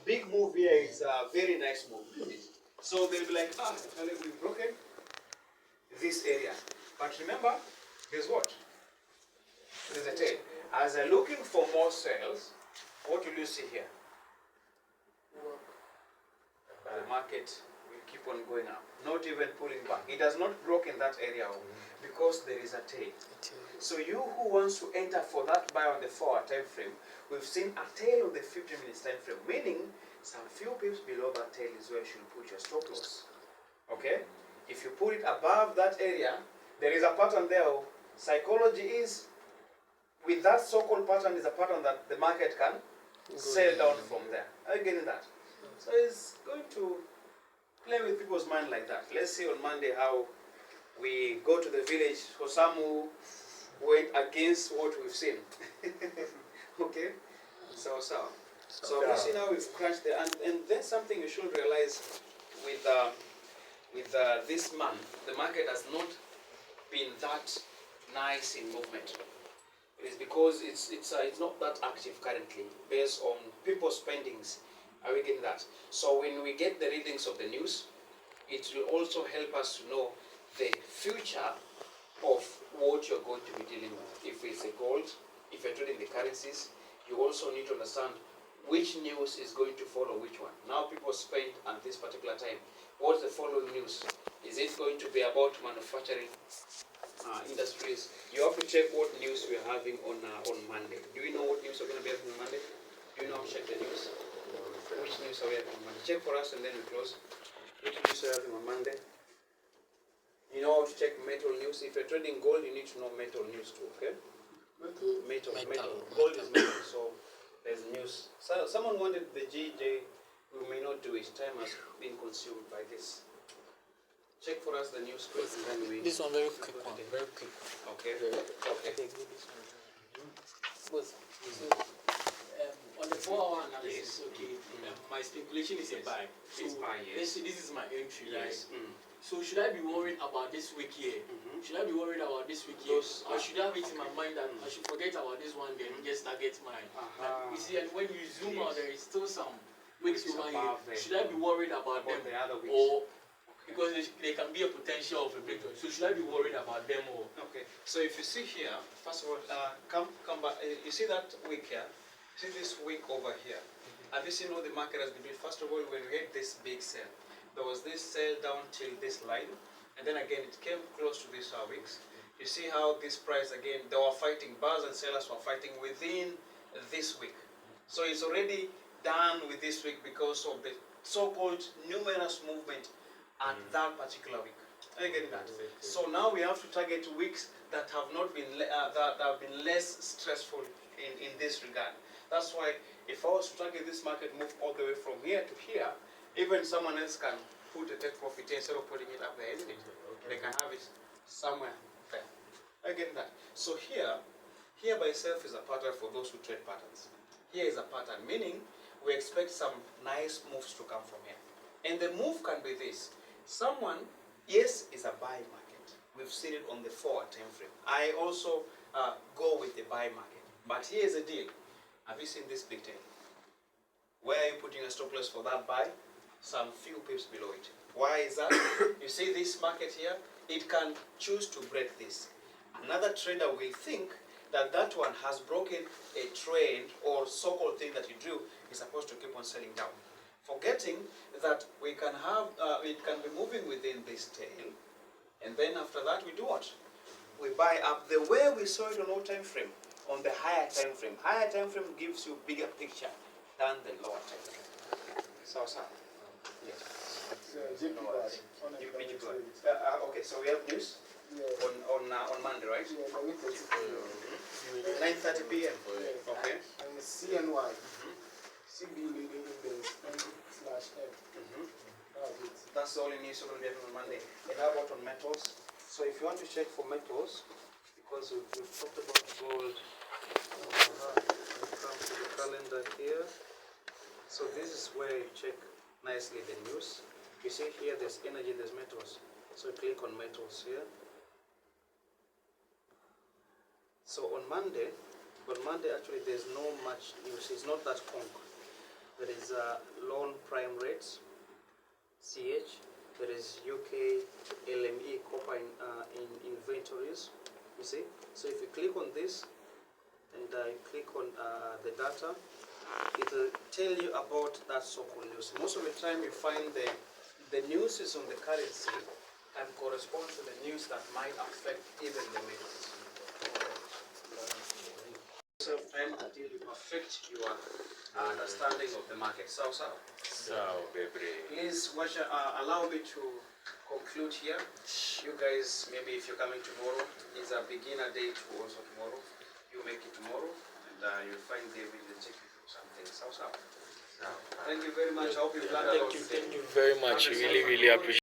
big move here is a very nice move, isn't it? So they'll be like, actually we've broken this area. But remember, there's what? There's a tail. As they're looking for more sales, what will you see here? The market will keep on going up, not even pulling back. It has not broken that area because there is a tail. So you who wants to enter for that buy on the 4-hour time frame, we've seen a tail on the 50 minutes time frame, meaning some few pips below that tail is where you should put your stop loss. Okay? If you put it above that area, there is a pattern there. Psychology is, with that so-called pattern, is a pattern that the market can sell down from there. Are you getting that? So it's going to play with people's mind like that. Let's see on Monday how we go to the village for some who went against what we've seen. Okay? So we see now we've crashed there. And then something you should realize with this month, the market has not been that nice in movement. It is because it's not that active currently based on people's spendings. Are we getting that? So when we get the readings of the news, it will also help us to know the future of what you're going to be dealing with. If it's a gold, if you're trading the currencies, you also need to understand which news is going to follow which one. Now people spend at this particular time. What's the following news? Is it going to be about manufacturing industries? You have to check what news we're having on Monday. Do you know what news we're going to be having on Monday? Do you know how to check the news? Which news are we having on Monday? Check for us and then we close. Which news are we having on Monday? You know how to check metal news. If you're trading gold, you need to know metal news too, okay? Metal. Gold is metal, so there's news. So someone wanted the GJ, we may not do it. Time has been consumed by this. Check for us the news quick and then we... This one very quick one, very quick. Okay. On the 4-hour analysis, okay, my speculation is a buy. It's buy, yes. Let's say this is my entry, right? Yes. So should I be worried about this week here? Should I be worried about this week here? Or should I have it in my mind that I should forget about this one then just target mine? You see, and when you zoom out, there is still some weeks over here. Should I be worried about them? The other weeks? Or because they can be a potential of a breakthrough. So should I be worried about them or? Okay. So if you see here, first of all, come back. You see that week here? See this week over here. Have you seen how the market has been doing? First of all, when we had this big sell, there was this sell down till this line, and then again it came close to these weeks. You see how this price again, they were fighting, buyers and sellers were fighting within this week. So it's already done with this week because of the so-called numerous movement at that particular week. Are you getting that? So now we have to target weeks that have not been that have been less stressful in this regard. That's why if I was to target this market move all the way from here to here, even someone else can put a take profit instead of putting it up there, isn't it? They can have it somewhere there. I get that. So here by itself is a pattern for those who trade patterns. Here is a pattern, meaning we expect some nice moves to come from here. And the move can be this. Someone, yes, is a buy market. We've seen it on the 4-hour time frame. I also go with the buy market. But here's the deal. Have you seen this big tail? Where are you putting a stop loss for that buy? Some few pips below it. Why is that? You see this market here? It can choose to break this. Another trader will think that that one has broken a trend or so-called thing that you drew is supposed to keep on selling down. Forgetting that we can have, it can be moving within this tail, and then after that we do what? We buy up the way we saw it on our time frame, on the higher time frame. Higher time frame gives you bigger picture than the lower time frame. So, yes. Okay, so we have news on Monday, right? 9:30 p.m. Okay. And CNY. CB leading index/F. That's the only news we're going to be having on Monday. And how about on metals? So if you want to check for metals, because we've talked about gold, come to the calendar here. So this is where you check nicely the news. You see here there's energy, there's metals. So click on metals here. So on Monday actually there's no much news. It's not that conk. There is loan prime rates, CH. There is UK LME copper in inventories. You see. So if you click on this and you click on the data, it will tell you about that so-called news. Most of the time, you find the news is on the currency and corresponds to the news that might affect even the metals. So time until you perfect your understanding of the market. So, please watch, allow me to conclude here. You guys, maybe if you're coming tomorrow, it's a beginner day to also tomorrow. You make it tomorrow, and you'll find David will take you through something. So, thank you very much. I hope you've learned a lot. Thank you very much. We really appreciate it.